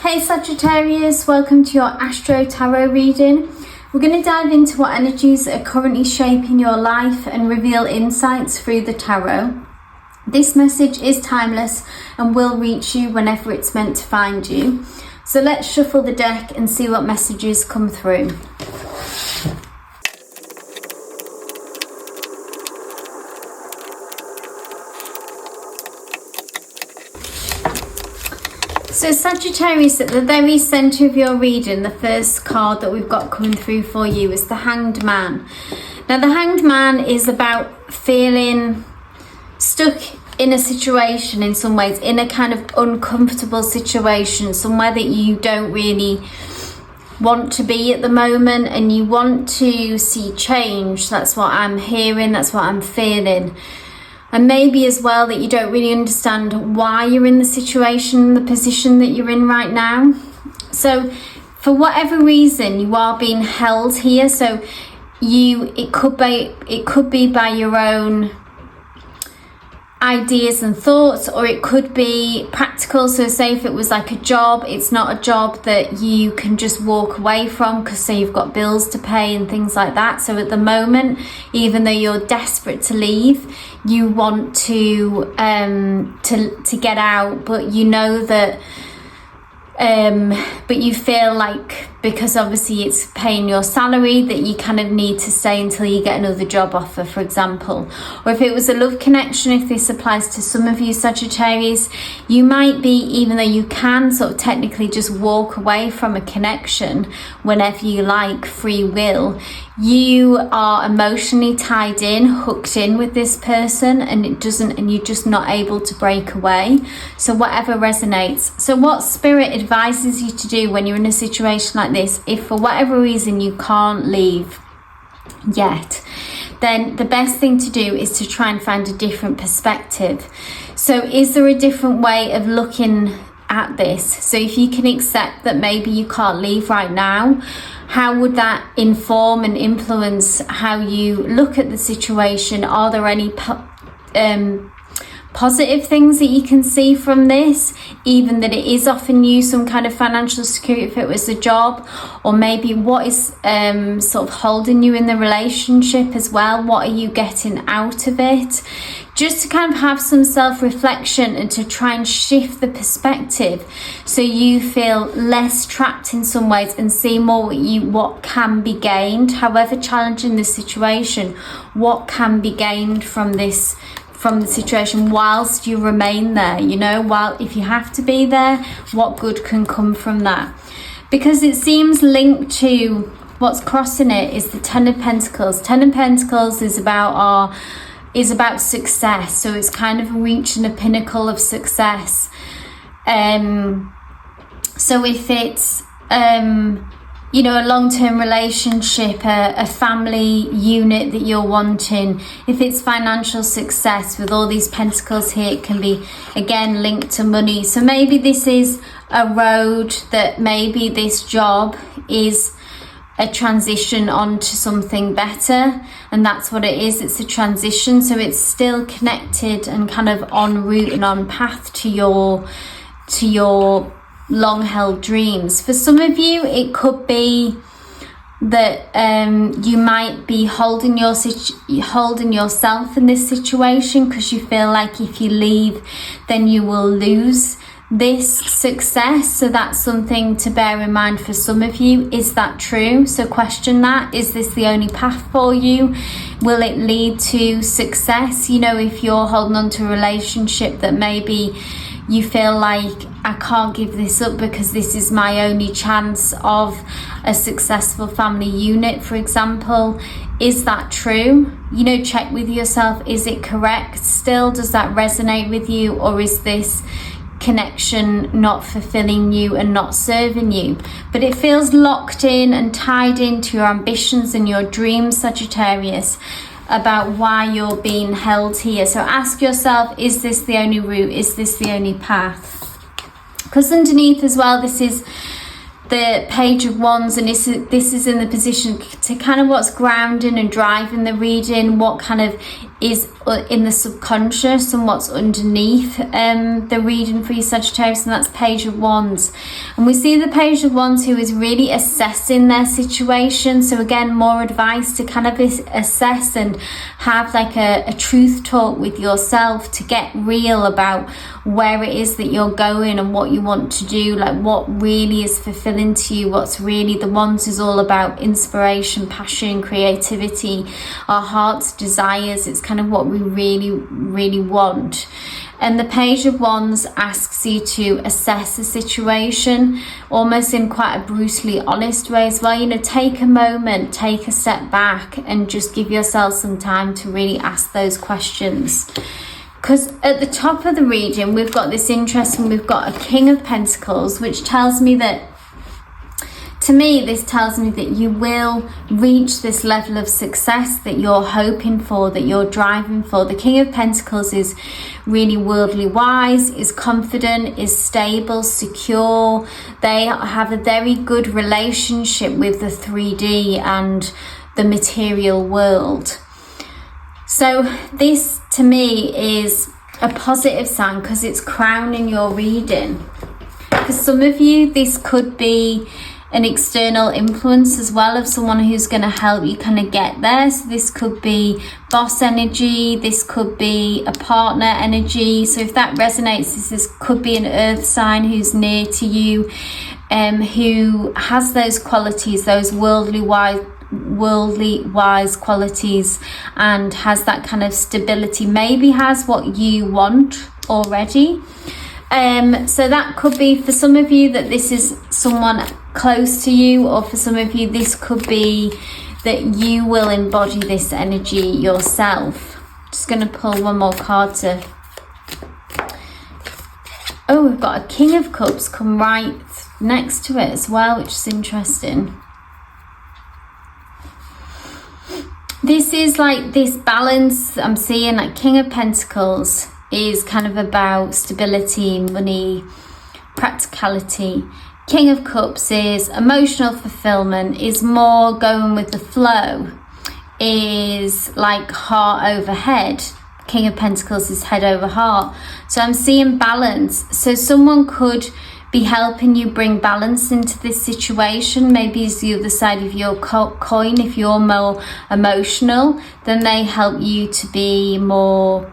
Hey Sagittarius, welcome to your Astro Tarot reading. We're going to dive into what energies are currently shaping your life and reveal insights through the tarot. This message is timeless and will reach you whenever it's meant to find you. So let's shuffle the deck and see what messages come through. So Sagittarius, at the very centre of your reading, the first card that we've got coming through for you is the Hanged Man. Now the Hanged Man is about feeling stuck in a situation in some ways, in a kind of uncomfortable situation, somewhere that you don't really want to be at the moment and you want to see change. That's what I'm hearing, that's what I'm feeling. And maybe as well that you don't really understand why you're in the situation, the position that you're in right now. So for whatever reason, you are being held here. So it could be by your own ideas and thoughts, or it could be practical. So say if it was like a job, it's not a job that you can just walk away from because say you've got bills to pay and things like that. So at the moment, even though you're desperate to leave, you want to get out, but you know that but you feel like, because obviously it's paying your salary, that you kind of need to stay until you get another job offer, for example. Or if it was a love connection, if this applies to some of you Sagittarius, you might be, even though you can sort of technically just walk away from a connection whenever you like, free will, you are emotionally tied in, hooked in with this person, and you're just not able to break away. So whatever resonates. So what Spirit advises you to do when you're in a situation like this, if for whatever reason you can't leave yet, then the best thing to do is to try and find a different perspective. So is there a different way of looking at this? So if you can accept that maybe you can't leave right now, how would that inform and influence how you look at the situation? Are there any positive things that you can see from this, even that it is offering you some kind of financial security if it was a job, or maybe what is sort of holding you in the relationship as well? What are you getting out of it? Just to kind of have some self-reflection and to try and shift the perspective so you feel less trapped in some ways and see more what can be gained. However challenging the situation, what can be gained from the situation whilst you remain there, while if you have to be there, what good can come from that? Because it seems linked to what's crossing it is the Ten of Pentacles. Ten of Pentacles is about success. So it's kind of reaching a pinnacle of success. So if it's a long-term relationship, a family unit that you're wanting, if it's financial success with all these pentacles here, it can be again linked to money. So maybe this is a road, that maybe this job is a transition onto something better, and that's what it is. It's a transition, so it's still connected and kind of en route and on path to your long-held dreams. For some of you, it could be that you might be holding yourself in this situation because you feel like if you leave, then you will lose this success. So that's something to bear in mind for some of you. Is that true? So question that. Is this the only path for you? Will it lead to success? If you're holding on to a relationship that maybe you feel like, I can't give this up because this is my only chance of a successful family unit, for example. Is that true? Check with yourself. Is it correct still? Does that resonate with you? Or is this connection not fulfilling you and not serving you? But it feels locked in and tied into your ambitions and your dreams, Sagittarius, about why you're being held here. So ask yourself, is this the only route? Is this the only path? Because underneath as well, this is the Page of Wands, and this is in the position to kind of what's grounding and driving the reading, what kind of is in the subconscious and what's underneath the reading for you, Sagittarius, and that's Page of Wands. And we see the Page of Wands who is really assessing their situation. So again, more advice to kind of assess and have like a truth talk with yourself, to get real about where it is that you're going and what you want to do, like what really is fulfilling to you, what's really, the Wands is all about inspiration, passion, creativity, our heart's desires. It's kind of what we really want. And the Page of Wands asks you to assess the situation, almost in quite a brutally honest way as well. You know, take a moment, take a step back, and just give yourself some time to really ask those questions. Because at the top of the reading, we've got this interesting, we've got a King of Pentacles, which tells me that, to me, this tells me that you will reach this level of success that you're hoping for, that you're driving for. The King of Pentacles is really worldly wise, is confident, is stable, secure. They have a very good relationship with the 3D and the material world. So this, to me, is a positive sign because it's crowning your reading. For some of you, this could be an external influence as well, of someone who's going to help you kind of get there. So this could be boss energy, this could be a partner energy. So if that resonates, this could be an earth sign who's near to you, who has those qualities, those worldly wise qualities, and has that kind of stability, maybe has what you want already. So that could be, for some of you, that this is someone close to you, or for some of you this could be that you will embody this energy yourself. Just going to pull one more card to... Oh, we've got a King of Cups come right next to it as well, which is interesting. This is like this balance I'm seeing, like King of Pentacles is kind of about stability, money, practicality. King of Cups is emotional fulfillment, is more going with the flow, is like heart over head. King of Pentacles is head over heart. So I'm seeing balance. So someone could be helping you bring balance into this situation. Maybe it's the other side of your coin. If you're more emotional, then they help you to be more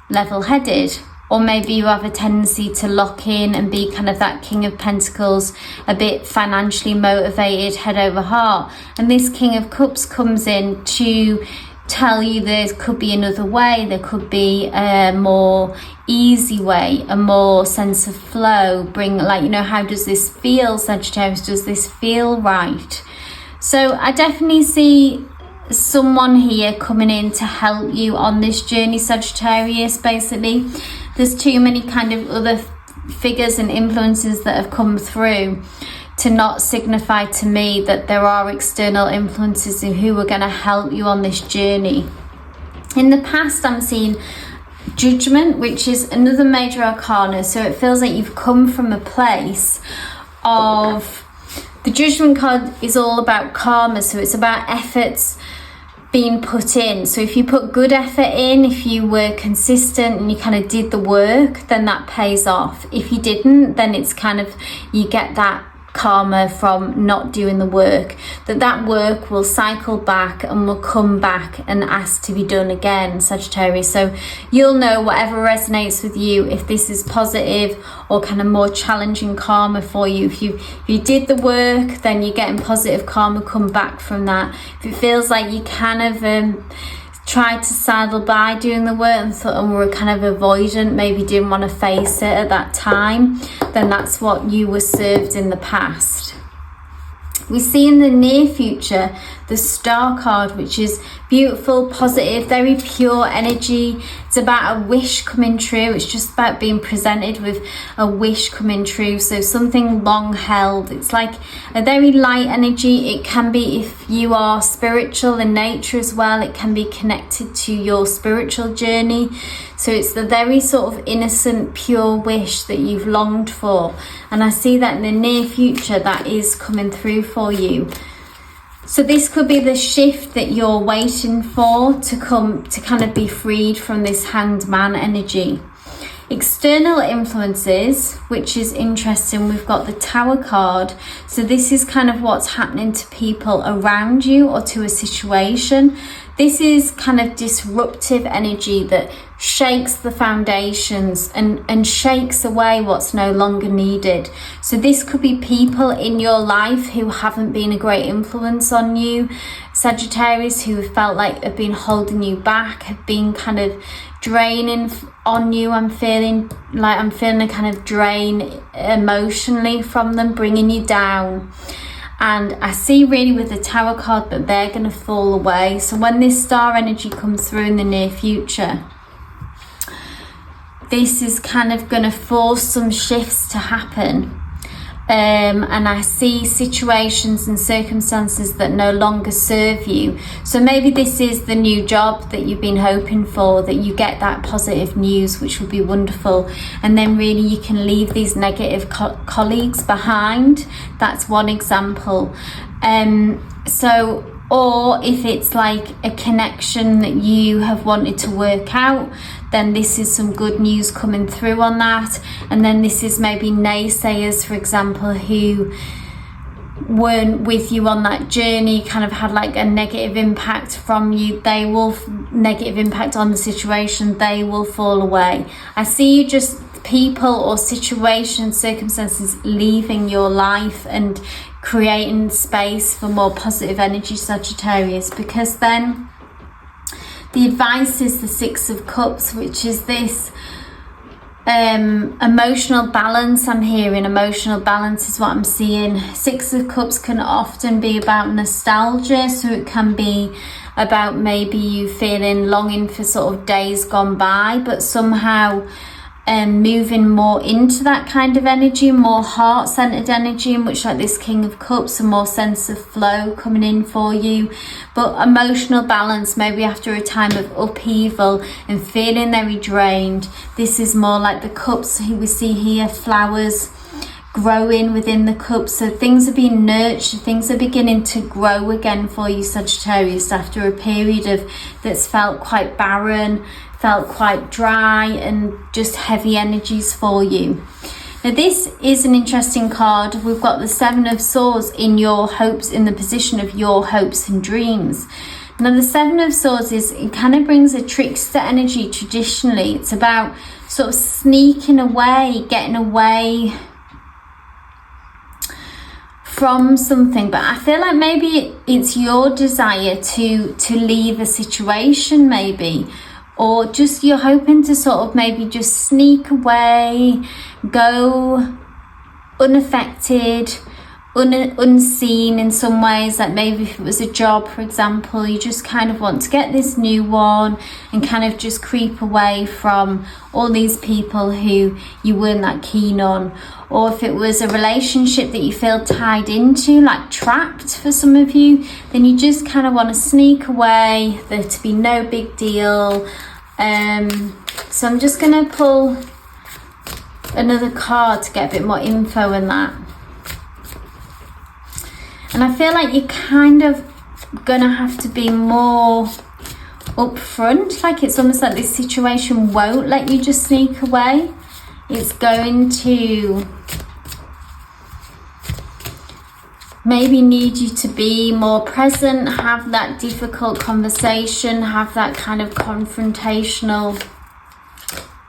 level-headed. Or maybe you have a tendency to lock in and be kind of that King of Pentacles, a bit financially motivated, head over heart. And this King of Cups comes in to tell you there could be another way, there could be a more easy way, a more sense of flow, bring, like, you know, how does this feel, Sagittarius? Does this feel right? So I definitely see someone here coming in to help you on this journey, Sagittarius. Basically, there's too many kind of other figures and influences that have come through to not signify to me that there are external influences who are going to help you on this journey. In the past, I'm seeing Judgment, which is another major arcana. So it feels like you've come from a place of... The Judgment card is all about karma, so it's about efforts being put in. So if you put good effort in, if you were consistent and you kind of did the work, then that pays off. If you didn't, then it's kind of, you get that karma from not doing the work, that work will cycle back and will come back and ask to be done again, Sagittarius. So you'll know whatever resonates with you, if this is positive or kind of more challenging karma for you. If you did the work, then you're getting positive karma come back from that. If it feels like you kind of tried to sidle by doing the work and were kind of avoidant, maybe didn't want to face it at that time, then that's what you were served in the past. We see in the near future the Star card, which is beautiful, positive, very pure energy. It's about a wish coming true. It's just about being presented with a wish coming true. So something long held. It's like a very light energy. It can be, if you are spiritual in nature as well, it can be connected to your spiritual journey. So it's the very sort of innocent, pure wish that you've longed for. And I see that in the near future that is coming through for you. So this could be the shift that you're waiting for to come, to kind of be freed from this Hanged Man energy. External influences, which is interesting, we've got the Tower card. So this is kind of what's happening to people around you or to a situation. This is kind of disruptive energy that shakes the foundations and shakes away what's no longer needed. So this could be people in your life who haven't been a great influence on you, Sagittarius, who have felt like have been holding you back, have been kind of draining on you. I'm feeling a kind of drain emotionally from them, bringing you down. And I see really with the Tower card that they're going to fall away. So when this star energy comes through in the near future, this is kind of going to force some shifts to happen. And I see situations and circumstances that no longer serve you. So maybe this is the new job that you've been hoping for, that you get that positive news, which would be wonderful. And then really you can leave these negative colleagues behind. That's one example. Or if it's like a connection that you have wanted to work out, then this is some good news coming through on that. And then this is maybe naysayers, for example, who weren't with you on that journey, kind of had like a negative impact from you. They will, negative impact on the situation, they will fall away. I see you just people or situations, circumstances leaving your life and creating space for more positive energy, Sagittarius, because then the advice is the Six of Cups, which is this emotional balance. I'm hearing emotional balance is what I'm seeing. Six of Cups can often be about nostalgia, so it can be about maybe you feeling longing for sort of days gone by, but somehow moving more into that kind of energy, more heart-centered energy, in which like this King of Cups, a more sense of flow coming in for you. But emotional balance, maybe after a time of upheaval and feeling very drained, this is more like the cups we see here, flowers growing within the cups. So things are being nurtured, things are beginning to grow again for you, Sagittarius, after a period of that's felt quite barren, felt quite dry and just heavy energies for you. Now this is an interesting card. We've got the Seven of Swords in your hopes, in the position of your hopes and dreams. Now the Seven of Swords it kind of brings a trickster energy traditionally. It's about sort of sneaking away, getting away from something, but I feel like maybe it's your desire to leave a situation, maybe, or just you're hoping to sort of maybe just sneak away, go unaffected, unseen in some ways. Like maybe if it was a job, for example, you just kind of want to get this new one and kind of just creep away from all these people who you weren't that keen on. Or if it was a relationship that you feel tied into, like trapped for some of you, then you just kind of want to sneak away, there to be no big deal. So I'm just going to pull another card to get a bit more info in that. And I feel like you're kind of going to have to be more upfront. Like it's almost like this situation won't let you just sneak away. It's going to maybe need you to be more present, have that difficult conversation, have that kind of confrontational.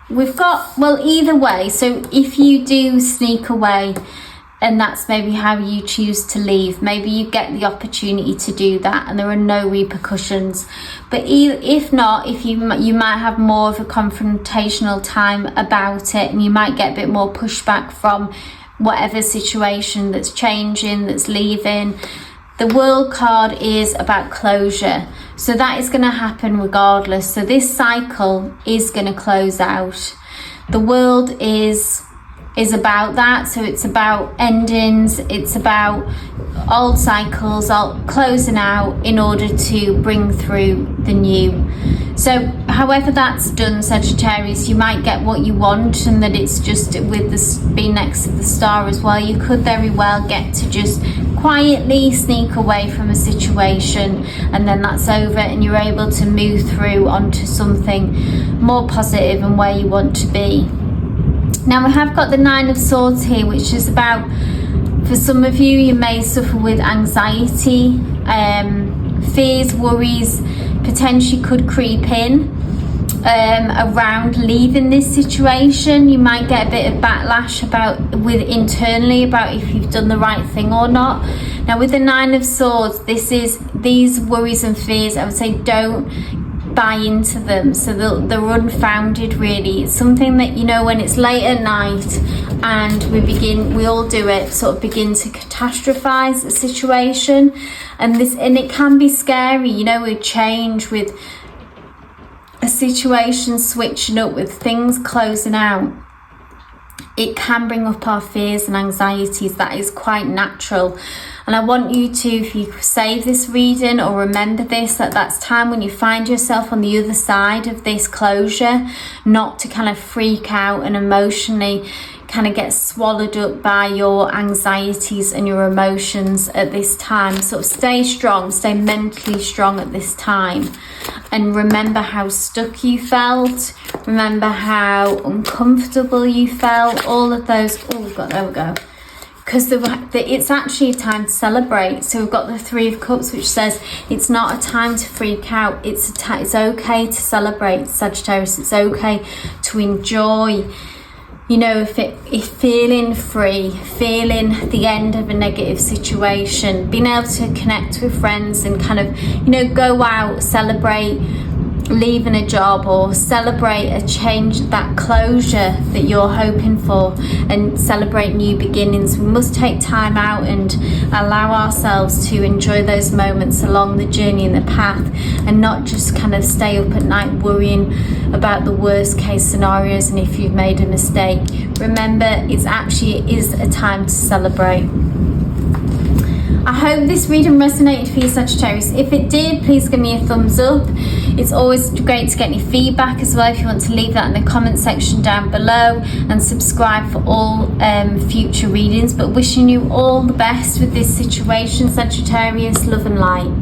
We've got, well, either way. So if you do sneak away, and that's maybe how you choose to leave, maybe you get the opportunity to do that and there are no repercussions. But if not, if you might have more of a confrontational time about it, and you might get a bit more pushback from whatever situation that's changing, that's leaving. The World card is about closure, so that is going to happen regardless. So this cycle is going to close out. The World is about that, so it's about endings, it's about old cycles closing out in order to bring through the new. So however that's done, Sagittarius, you might get what you want, and that it's just with this being next to the star as well, you could very well get to just quietly sneak away from a situation, and then that's over and you're able to move through onto something more positive and where you want to be. Now we have got the Nine of Swords here, which is about, for some of you, you may suffer with anxiety, fears, worries potentially could creep in around leaving this situation. You might get a bit of backlash internally about if you've done the right thing or not. Now with the Nine of Swords, these worries and fears, I would say don't buy into them. So they're unfounded really. It's something that, you know, when it's late at night and we all do it, sort of begin to catastrophize a situation, and it can be scary, you know, with change, with a situation switching up, with things closing out. It can bring up our fears and anxieties. That is quite natural. And I want you to, if you save this reading or remember this, that's time when you find yourself on the other side of this closure, not to kind of freak out and emotionally kind of get swallowed up by your anxieties and your emotions at this time. Sort of stay strong, stay mentally strong at this time, and remember how stuck you felt, remember how uncomfortable you felt, all of those. Oh God, there we go. Because it's actually a time to celebrate. So we've got the Three of Cups, which says it's not a time to freak out. It's okay to celebrate, Sagittarius. It's okay to enjoy. You know, if feeling free, feeling the end of a negative situation, being able to connect with friends and kind of, you know, go out, celebrate leaving a job, or celebrate a change, that closure that you're hoping for, and celebrate new beginnings. We must take time out and allow ourselves to enjoy those moments along the journey and the path, and not just kind of stay up at night worrying about the worst case scenarios and if you've made a mistake. Remember, it is a time to celebrate. I hope this reading resonated for you, Sagittarius. If it did, please give me a thumbs up. It's always great to get any feedback as well if you want to leave that in the comment section down below, and subscribe for all future readings. But wishing you all the best with this situation, Sagittarius. Love and light.